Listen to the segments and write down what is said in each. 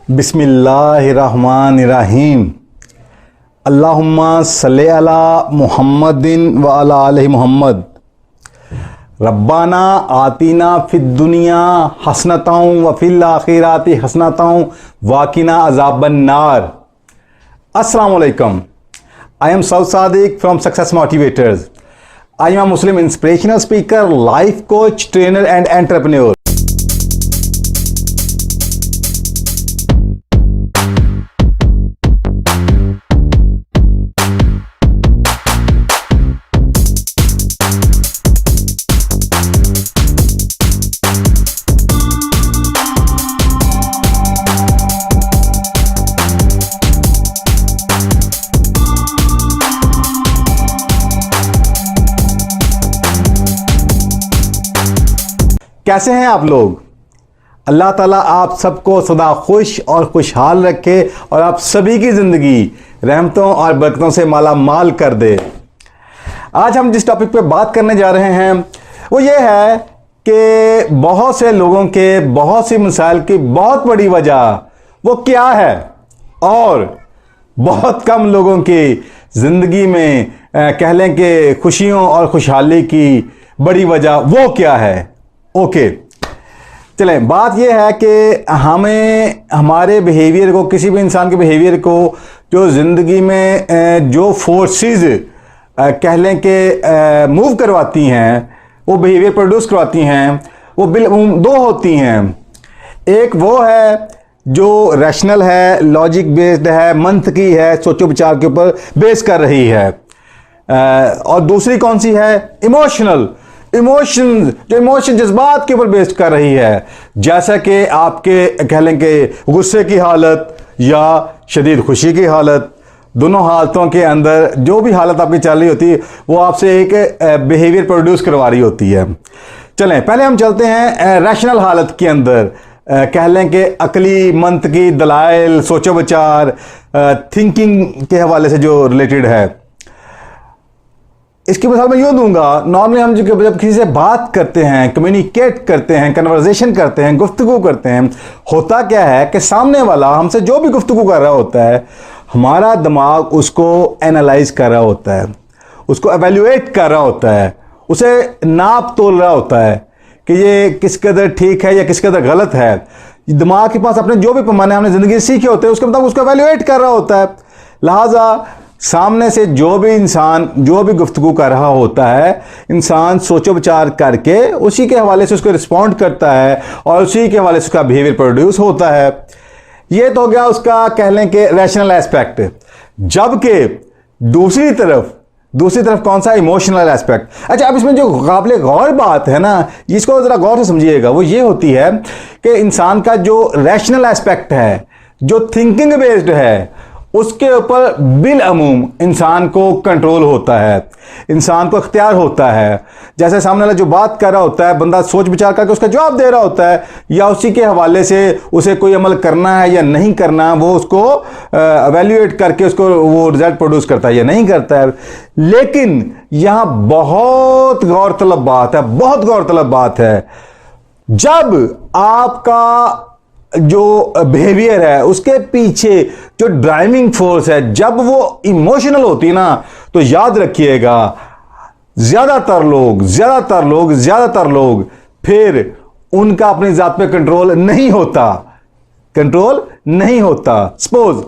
बिस्मिल्लाहिर्रहमानिर्रहीम। अल्लाहुम्मा सल्लि अला मुहम्मदिन व अला आलि मुहम्मद। रब्बाना आतीना फिद दुनिया हसनतौ व फिल आखिराति हसनतौ वाकिना अज़ाबन नार। अस्सलामु अलैकुम। I am Saud Sadiq from Success Motivators. I am a Muslim inspirational speaker, life coach, trainer and entrepreneur. कैसे हैं आप लोग? अल्लाह ताला आप सबको सदा खुश और खुशहाल रखे और आप सभी की ज़िंदगी रहमतों और बरकतों से माला माल कर दे। आज हम जिस टॉपिक पे बात करने जा रहे हैं वो ये है कि बहुत से लोगों के बहुत सी मसाइल की बहुत बड़ी वजह वो क्या है और बहुत कम लोगों की ज़िंदगी में कह लें कि खुशियों और खुशहाली की बड़ी वजह वो क्या है। ओके, चलें, बात यह है कि हमें हमारे बिहेवियर को, किसी भी इंसान के बिहेवियर को जो ज़िंदगी में जो फोर्सेस कह लें कि मूव करवाती हैं, वो बिहेवियर प्रोड्यूस करवाती हैं, वो दो होती हैं। एक वो है जो रैशनल है, लॉजिक बेस्ड है, मंतकी है, सोचो विचार के ऊपर बेस कर रही है, और दूसरी कौन सी है? इमोशनल। जो इमोशन जज्बात के ऊपर बेस्ड कर रही है, जैसा कि आपके कह लें कि गुस्से की हालत या शदीद खुशी की हालत, दोनों हालतों के अंदर जो भी हालत आपकी चल रही होती है वो आपसे एक बिहेवियर प्रोड्यूस करवा रही होती है। चलें, पहले हम चलते हैं रैशनल हालत के अंदर, कह लें कि अकली, मंतकी, दलाइल, सोचो विचार, थिंकिंग के हवाले से जो रिलेटेड है। इसकी मिसाल मैं यूँ दूंगा, नॉर्मली हम जब किसी से बात करते हैं, कम्युनिकेट करते हैं, कन्वर्सेशन करते हैं, गुफ्तगू करते हैं, होता क्या है कि सामने वाला हमसे जो भी गुफ्तगू कर रहा होता है, हमारा दिमाग उसको एनालाइज कर रहा होता है, उसको एवेल्युएट कर रहा होता है, उसे नाप तोल रहा होता है कि ये किस कदर ठीक है या किस कदर गलत है। दिमाग के पास अपने जो भी पैमाने हमने ज़िंदगी सीखे होते हैं उसके मुताबिक उसको एवेल्युएट कर रहा होता है। लिहाजा सामने से जो भी इंसान जो भी गुफ्तगू कर रहा होता है, इंसान सोचो विचार करके उसी के हवाले से उसको रिस्पॉन्ड करता है और उसी के हवाले से उसका बिहेवियर प्रोड्यूस होता है। ये तो हो गया उसका कह लें कि रैशनल एस्पेक्ट। जबकि दूसरी तरफ कौन सा? Emotional aspect. अच्छा, अब इसमें जो काबिल गौर बात है ना, इसको ज़रा गौर से समझिएगा, वो ये होती है कि इंसान का जो रैशनल एस्पेक्ट है, जो थिंकिंग बेस्ड है, उसके ऊपर बिल अमूम इंसान को कंट्रोल होता है, इंसान को अख्तियार होता है। जैसे सामने वाला जो बात कर रहा होता है, बंदा सोच विचार करके उसका जवाब दे रहा होता है, या उसी के हवाले से उसे कोई अमल करना है या नहीं करना, वो उसको एवेल्युएट करके उसको वो रिजल्ट प्रोड्यूस करता है या नहीं करता है। लेकिन यहाँ बहुत गौरतलब बात है, जब आपका जो बिहेवियर है उसके पीछे जो ड्राइविंग फोर्स है, जब वो इमोशनल होती है ना, तो याद रखिएगा ज्यादातर लोग फिर उनका अपनी जात पे कंट्रोल नहीं होता। सपोज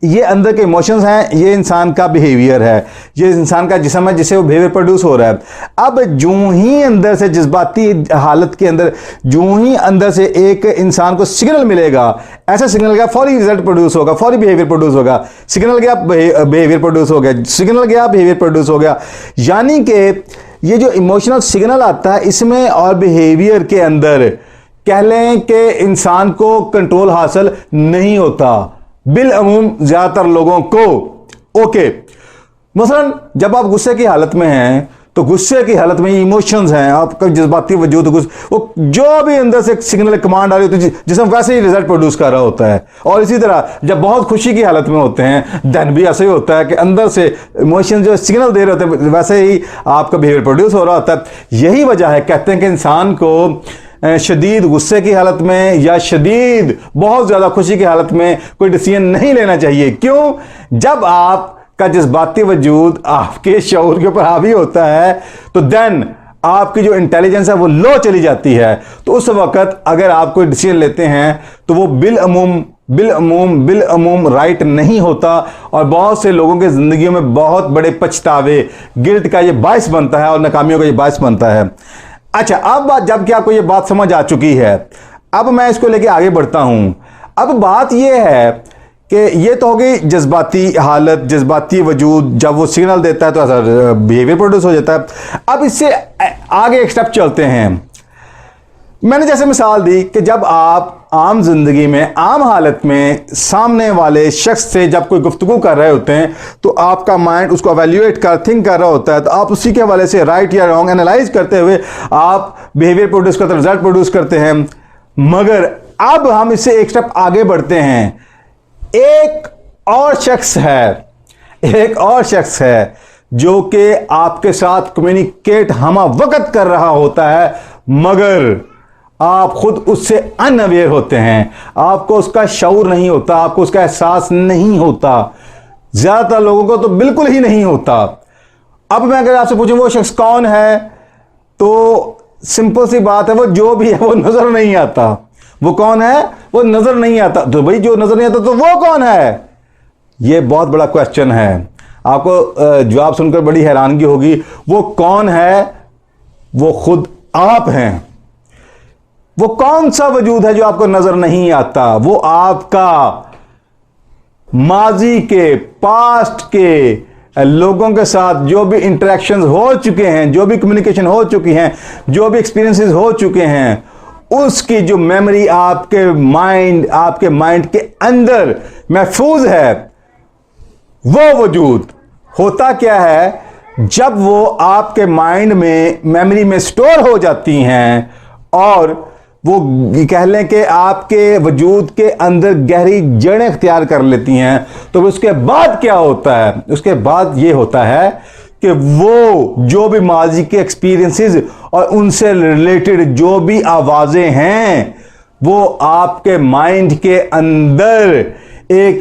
ये अंदर के इमोशंस हैं, ये इंसान का बिहेवियर है, ये इंसान का जिस्म है जिससे वो बिहेवियर प्रोड्यूस हो रहा है। अब जूं ही अंदर से जज्बाती हालत के अंदर जूं ही अंदर से एक इंसान को सिग्नल मिलेगा, ऐसा सिग्नल गया, फौरी रिजल्ट प्रोड्यूस होगा, फौरी बिहेवियर प्रोड्यूस होगा। सिग्नल गया, बिहेवियर प्रोड्यूस हो गया। यानी कि ये जो इमोशनल सिग्नल आता है, इसमें और बिहेवियर के अंदर कह लें कि इंसान को कंट्रोल हासिल नहीं होता बिल अमूम ज्यादातर लोगों को। ओके, मसलन जब आप गुस्से की हालत में हैं, तो गुस्से की हालत में इमोशंस हैं, आपका जज्बाती वजूद, वो जो भी अंदर से सिग्नल कमांड आ रही होती है जिसमें वैसे ही रिजल्ट प्रोड्यूस कर रहा होता है। और इसी तरह जब बहुत खुशी की हालत में होते हैं, देन भी ऐसा ही होता है कि अंदर से इमोशन जो सिग्नल दे रहे होते हैं वैसे ही आपका बिहेवियर प्रोड्यूस हो रहा होता है। यही वजह है, कहते हैं कि इंसान को शदीद गुस्से की हालत में या शदीद बहुत ज़्यादा खुशी की हालत में कोई डिसीजन नहीं लेना चाहिए। क्यों? जब आपका जज्बाती वजूद आपके शऊर के ऊपर हावी होता है तो देन आपकी जो इंटेलिजेंस है वो लो चली जाती है। तो उस वक्त अगर आप कोई डिसीजन लेते हैं तो वो बिल अमूम राइट नहीं होता और बहुत से लोगों के ज़िंदगियों में बहुत बड़े पछतावे, गिल्ट का ये बायस बनता है और नाकामियों का ये बायस बनता है। अच्छा, अब जब कि आपको ये बात समझ आ चुकी है, अब मैं इसको लेके आगे बढ़ता हूं। अब बात ये है कि ये तो हो गई जज्बाती हालत, जज्बाती वजूद, जब वो सिग्नल देता है तो ऐसा बिहेवियर प्रोड्यूस हो जाता है। अब इससे आगे एक स्टेप चलते हैं। मैंने जैसे मिसाल दी कि जब आप आम जिंदगी में, आम हालत में सामने वाले शख्स से जब कोई गुफ्तगू कर रहे होते हैं तो आपका माइंड उसको एवेल्युएट कर, थिंक कर रहा होता है, तो आप उसी के हवाले से राइट या रॉन्ग एनालाइज करते हुए आप बिहेवियर प्रोड्यूस करते, रिजल्ट प्रोड्यूस करते हैं। मगर अब हम इससे एक स्टेप आगे बढ़ते हैं। एक और शख्स है जो कि आपके साथ कम्युनिकेट हम वक्त कर रहा होता है, मगर आप खुद उससे अनअवेयर होते हैं, आपको उसका शऊर नहीं होता, आपको उसका एहसास नहीं होता। ज्यादातर लोगों को तो बिल्कुल ही नहीं होता। अब मैं अगर आपसे पूछूं वो शख्स कौन है, तो सिंपल सी बात है, वो जो भी है वो नजर नहीं आता। वो कौन है? वो नजर नहीं आता। तो भाई जो नजर नहीं आता तो वो कौन है? ये बहुत बड़ा क्वेश्चन है। आपको जवाब सुनकर बड़ी हैरानगी होगी। वो कौन है? वो खुद आप हैं। वो कौन सा वजूद है जो आपको नजर नहीं आता? वो आपका माजी के, पास्ट के लोगों के साथ जो भी इंटरेक्शंस हो चुके हैं, जो भी कम्युनिकेशन हो चुकी हैं, जो भी एक्सपीरियंसेस हो चुके हैं, उसकी जो मेमोरी आपके माइंड के अंदर महफूज है। वो वजूद होता क्या है? जब वो आपके माइंड में, मेमोरी में स्टोर हो जाती हैं और वो कह लें कि आपके वजूद के अंदर गहरी जड़ें इख्तियार कर लेती हैं, तो उसके बाद क्या होता है? उसके बाद ये होता है कि वो जो भी माजी के एक्सपीरियंसेस और उनसे रिलेटेड जो भी आवाजें हैं वो आपके माइंड के अंदर एक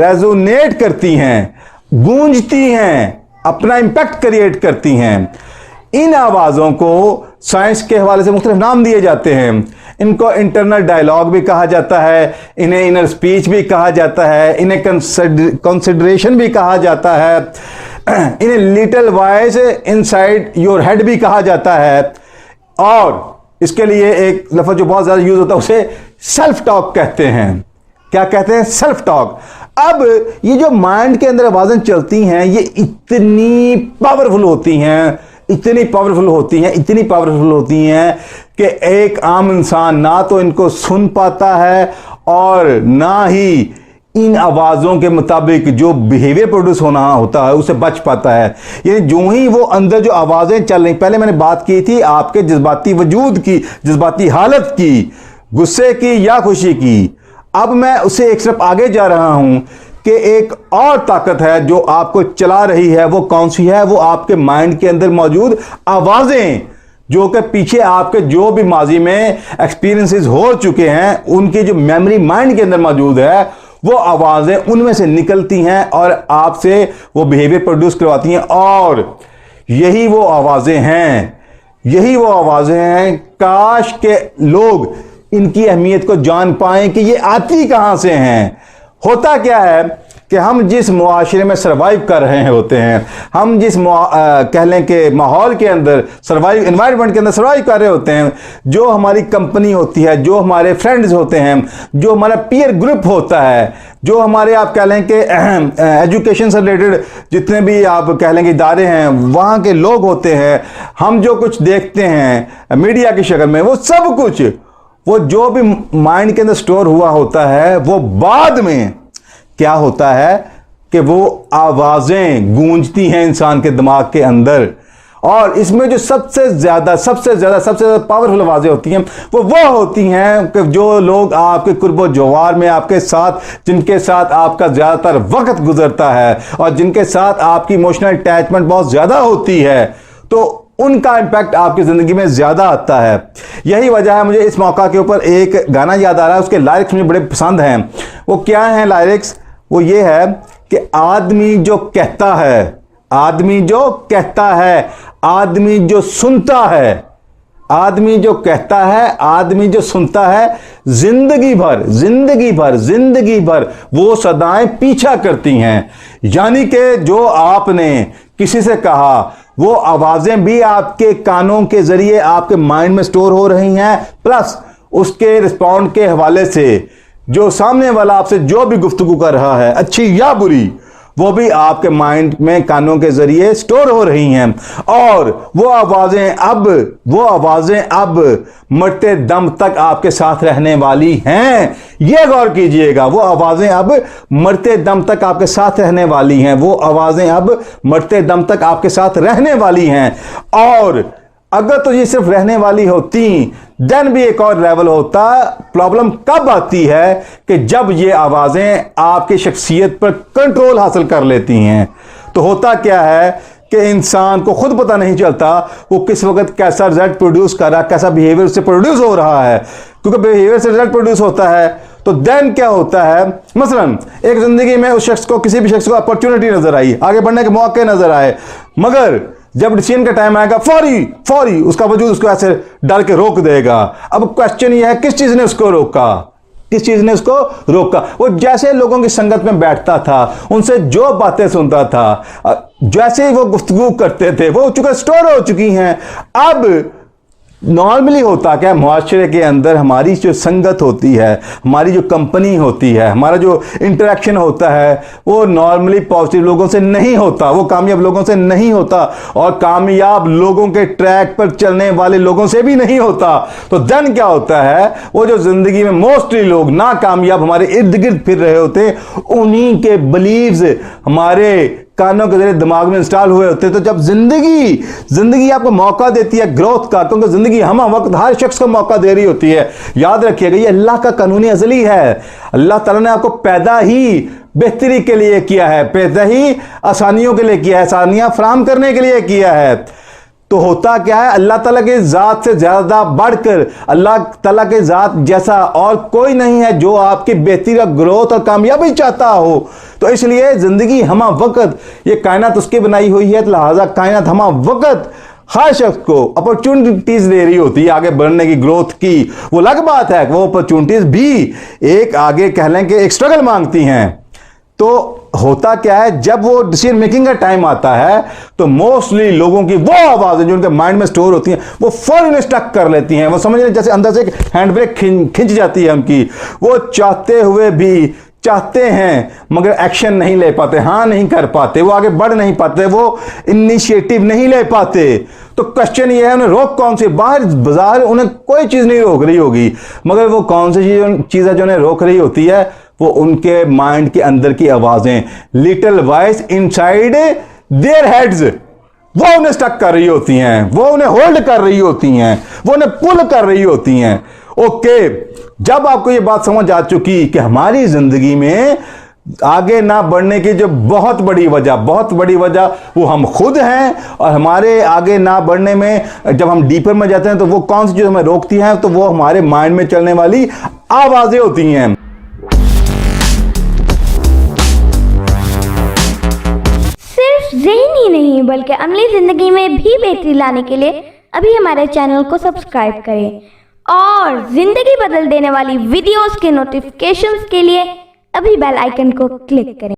रेजोनेट करती हैं, गूंजती हैं, अपना इंपैक्ट क्रिएट करती हैं। इन आवाज़ों को साइंस के हवाले से मुख्तलिफ नाम दिए जाते हैं। इनको इंटरनल डायलॉग भी कहा जाता है, इन्हें इनर स्पीच भी कहा जाता है, इन्हें कंसिडरेशन भी कहा जाता है, इन्हें little voice inside your head भी कहा जाता है। और इसके लिए एक लफ्ज़ जो बहुत ज़्यादा यूज़ होता है उसे सेल्फ टॉक कहते हैं। क्या कहते हैं? Self talk. अब ये जो माइंड के अंदर आवाज़ें चलती हैं ये इतनी पावरफुल होती हैं कि एक आम इंसान ना तो इनको सुन पाता है और ना ही इन आवाज़ों के मुताबिक जो बिहेवियर प्रोड्यूस होना होता है उससे बच पाता है। ये जो ही वो अंदर जो आवाज़ें चल रही, पहले मैंने बात की थी आपके जज्बाती वजूद की, जज्बाती हालत की, गुस्से की या खुशी की। अब मैं उससे एक स्टेप आगे जा रहा हूं कि एक और ताकत है जो आपको चला रही है। वो कौन सी है? वो आपके माइंड के अंदर मौजूद आवाज़ें, जो कि पीछे आपके जो भी माजी में एक्सपीरियंसेस हो चुके हैं, उनकी जो मेमोरी माइंड के अंदर मौजूद है, वो आवाज़ें उनमें से निकलती हैं और आपसे वो बिहेवियर प्रोड्यूस करवाती हैं। और यही वो आवाज़ें हैं, काश के लोग इनकी अहमियत को जान पाएं कि ये आती कहां से हैं। होता क्या है कि हम जिस मुआशरे में सर्वाइव कर रहे होते हैं, हम जिस कह लें कि माहौल के अंदर एनवायरनमेंट के अंदर सर्वाइव कर रहे होते हैं, जो हमारी कंपनी होती है, जो हमारे फ्रेंड्स होते हैं, जो हमारा पीयर ग्रुप होता है, जो हमारे आप कह लें कि एजुकेशन से रिलेटेड जितने भी आप कह लें कि इदारे हैं, वहाँ के लोग होते हैं, हम जो कुछ देखते हैं मीडिया की शक्ल में, वो सब कुछ, वो जो भी माइंड के अंदर स्टोर हुआ होता है, वो बाद में क्या होता है कि वो आवाज़ें गूंजती हैं इंसान के दिमाग के अंदर। और इसमें जो सबसे ज़्यादा पावरफुल आवाज़ें होती हैं वो होती हैं कि जो लोग आपके कुर्बो जवार में आपके साथ, जिनके साथ आपका ज़्यादातर वक्त गुजरता है और जिनके साथ आपकी इमोशनल अटैचमेंट बहुत ज़्यादा होती है, तो उनका इंपैक्ट आपकी जिंदगी में ज्यादा आता है। यही वजह है मुझे इस मौका के ऊपर एक गाना याद आ रहा है, उसके लारिक्स मुझे बड़े पसंद हैं। वो क्या है लारिक्स? वो ये है कि आदमी जो कहता है, आदमी जो कहता है, आदमी जो सुनता है, आदमी जो कहता है, आदमी जो सुनता है, जिंदगी भर जिंदगी भर जिंदगी भर वो सदाएं पीछा करती हैं। यानी कि जो आपने किसी से कहा वो आवाजें भी आपके कानों के जरिए आपके माइंड में स्टोर हो रही हैं, प्लस उसके रिस्पॉन्ड के हवाले से जो सामने वाला आपसे जो भी गुफ्तगू कर रहा है, अच्छी या बुरी, वो भी आपके माइंड में कानों के जरिए स्टोर हो रही हैं। और वो आवाजें अब मरते दम तक आपके साथ रहने वाली हैं। ये गौर कीजिएगा, वो आवाजें अब मरते दम तक आपके साथ रहने वाली हैं। वो आवाजें अब मरते दम तक आपके साथ रहने वाली हैं। और अगर तो ये सिर्फ रहने वाली होती देन भी एक और लेवल होता। प्रॉब्लम कब आती है कि जब ये आवाजें आपकी शख्सियत पर कंट्रोल हासिल कर लेती हैं। तो होता क्या है कि इंसान को खुद पता नहीं चलता वो किस वक्त कैसा रिजल्ट प्रोड्यूस कर रहा है, कैसा बिहेवियर से प्रोड्यूस हो रहा है। क्योंकि बिहेवियर से रिजल्ट प्रोड्यूस होता है तो देन क्या होता है, मसलन एक जिंदगी में उस शख्स को, किसी भी शख्स को अपॉर्चुनिटी नजर आई, आगे बढ़ने के मौके नजर आए, मगर जब डिसीजन का टाइम आएगा फौरी उसका वजूद उसको ऐसे डाल के रोक देगा। अब क्वेश्चन ये है किस चीज ने उसको रोका, किस चीज ने उसको रोका? वो जैसे लोगों की संगत में बैठता था, उनसे जो बातें सुनता था, जैसे ही वो गुफ्तगू करते थे, वो चूंकि स्टोर हो चुकी हैं। अब नॉर्मली होता क्या, मुआशरे के अंदर हमारी जो संगत होती है, हमारी जो कंपनी होती है, हमारा जो इंटरेक्शन होता है, वो नॉर्मली पॉजिटिव लोगों से नहीं होता, वो कामयाब लोगों से नहीं होता, और कामयाब लोगों के ट्रैक पर चलने वाले लोगों से भी नहीं होता। तो देन क्या होता है, वो जो जिंदगी में मोस्टली लोग नाकामयाब हमारे इर्द गिर्द फिर रहे होते, उन्हीं के बिलीव्स हमारे कानों के जरिए दिमाग में इंस्टॉल हुए होते। तो जब जिंदगी आपको मौका देती है ग्रोथ का, क्योंकि जिंदगी हम वक्त हर शख्स को मौका दे रही होती है, याद रखिएगा ये अल्लाह का कानूनी अज़ली है। अल्लाह ताला ने आपको पैदा ही बेहतरी के लिए किया है, पैदा ही आसानियों के लिए किया है, आसानियां फराहम करने के लिए किया है। तो होता क्या है, अल्लाह ताला के ज़ात से ज़्यादा बढ़कर अल्लाह ताला के ज़ात जैसा और कोई नहीं है जो आपकी बेहतरी और ग्रोथ और कामयाबी चाहता हो। तो इसलिए ज़िंदगी हमा वक्त, ये कायनात उसकी बनाई हुई है, तो लिहाजा कायनात हमा वक्त हर शख्स को अपॉर्चुनिटीज दे रही होती है आगे बढ़ने की, ग्रोथ की। वो अलग बात है वो अपॉर्चुनिटीज भी एक आगे कह लें कि एक स्ट्रगल मांगती हैं। तो होता क्या है, जब वो डिसीजन मेकिंग का टाइम आता है तो मोस्टली लोगों की वो आवाजें जो उनके माइंड में स्टोर होती हैं, वो फौरन स्टक कर लेती हैं। वो समझ लें जैसे अंदर से एक हैंड ब्रेक खिंच जाती है उनकी। वो चाहते हुए भी चाहते हैं मगर एक्शन नहीं ले पाते, हाँ नहीं कर पाते, वो आगे बढ़ नहीं पाते, वो इनिशिएटिव नहीं ले पाते। तो क्वेश्चन ये है, उन्हें रोक कौन सी? बाहर बाजार उन्हें कोई चीज नहीं रोक रही होगी, मगर वो कौन सी चीज है जो उन्हें रोक रही होती है? वो उनके माइंड के अंदर की आवाजें, little voice inside their heads, वो उन्हें स्टक कर रही होती हैं, वो उन्हें होल्ड कर रही होती हैं, वो उन्हें पुल कर रही होती हैं। ओके, जब आपको ये बात समझ आ चुकी कि हमारी जिंदगी में आगे ना बढ़ने की जो बहुत बड़ी वजह वो हम खुद हैं, और हमारे आगे ना बढ़ने में जब हम डीपर में जाते हैं तो वो कौन सी चीज हमें रोकती हैं, तो वो हमारे माइंड में चलने वाली आवाजें होती हैं। सिर्फ ज़हनी नहीं बल्कि अमली जिंदगी में भी बेहतरी लाने के लिए अभी हमारे चैनल को सब्सक्राइब करें, और जिंदगी बदल देने वाली वीडियोस के नोटिफिकेशंस के लिए अभी बेल आइकन को क्लिक करें।